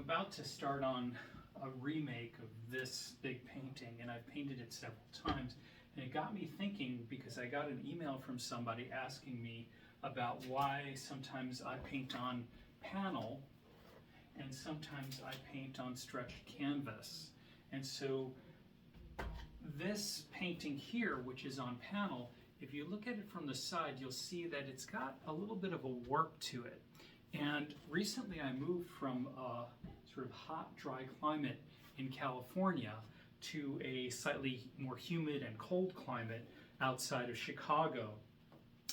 about to start on a remake of this big painting, and I've painted it several times. And it got me thinking, because I got an email from somebody asking me about why sometimes I paint on panel and sometimes I paint on stretched canvas. And so this painting here, which is on panel, if you look at it from the side, you'll see that it's got a little bit of a warp to it. And recently I moved from a sort of hot, dry climate in California to a slightly more humid and cold climate outside of Chicago.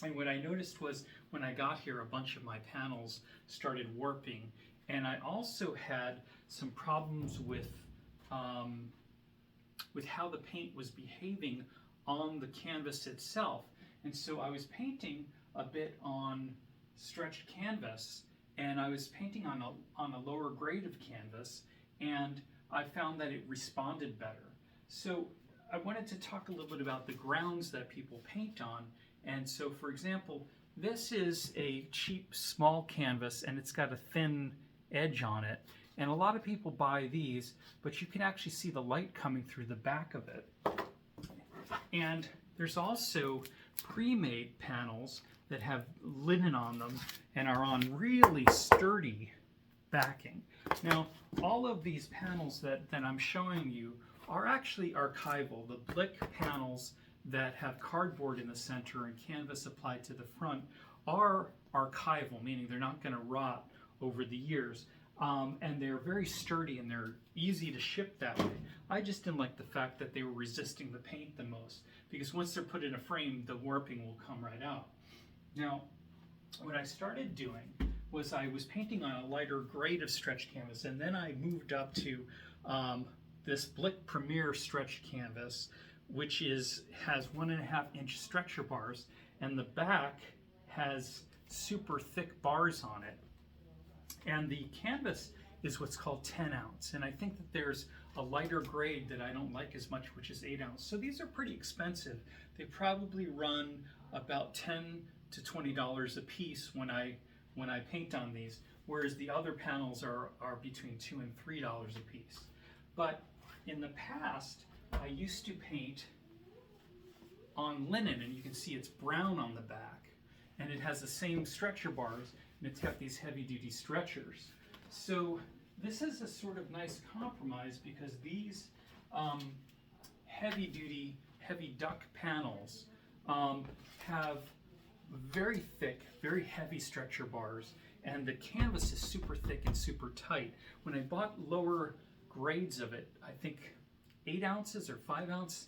And what I noticed was when I got here, a bunch of my panels started warping. And I also had some problems with how the paint was behaving on the canvas itself. And so I was painting a bit on stretched canvas, and I was painting on a lower grade of canvas, and I found that it responded better. So I wanted to talk a little bit about the grounds that people paint on. And so, for example, this is a cheap small canvas, and it's got a thin edge on it. And a lot of people buy these, but you can actually see the light coming through the back of it. And there's also pre-made panels that have linen on them and are on really sturdy backing. Now, all of these panels that I'm showing you are actually archival. The Blick panels that have cardboard in the center and canvas applied to the front are archival, meaning they're not going to rot over the years. And they're very sturdy and they're easy to ship that way. I just didn't like the fact that they were resisting the paint the most, because once they're put in a frame, the warping will come right out. Now, what I started doing was I was painting on a lighter grade of stretched canvas, and then I moved up to this Blick Premier stretched canvas, which has 1.5-inch stretcher bars, and the back has super thick bars on it. And the canvas is what's called 10 ounce. And I think that there's a lighter grade that I don't like as much, which is 8 ounce. So these are pretty expensive. They probably run about $10 to $20 a piece when I paint on these, whereas the other panels are between $2 and $3 a piece. But in the past, I used to paint on linen, and you can see it's brown on the back, and it has the same stretcher bars, and it's got these heavy-duty stretchers. So this is a sort of nice compromise, because these heavy-duty, heavy duck panels have very thick, very heavy stretcher bars, and the canvas is super thick and super tight. When I bought lower grades of it, I think 8 ounces or 5 ounce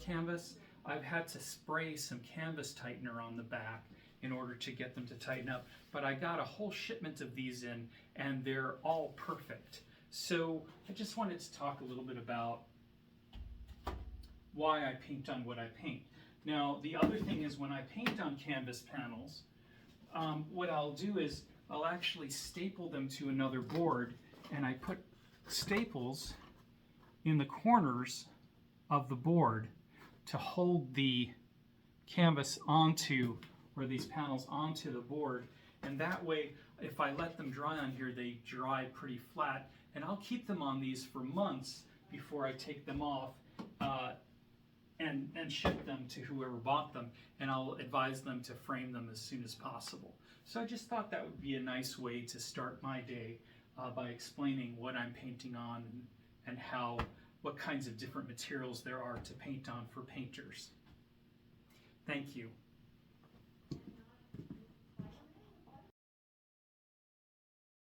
canvas, I've had to spray some canvas tightener on the back in order to get them to tighten up. But I got a whole shipment of these in, and they're all perfect. So I just wanted to talk a little bit about why I paint on what I paint. Now, the other thing is, when I paint on canvas panels, what I'll do is I'll actually staple them to another board, and I put staples in the corners of the board to hold the canvas onto, or these panels onto the board. And that way, if I let them dry on here, they dry pretty flat, and I'll keep them on these for months before I take them off and ship them to whoever bought them, and I'll advise them to frame them as soon as possible. So I just thought that would be a nice way to start my day by explaining what I'm painting on and what kinds of different materials there are to paint on for painters. Thank you.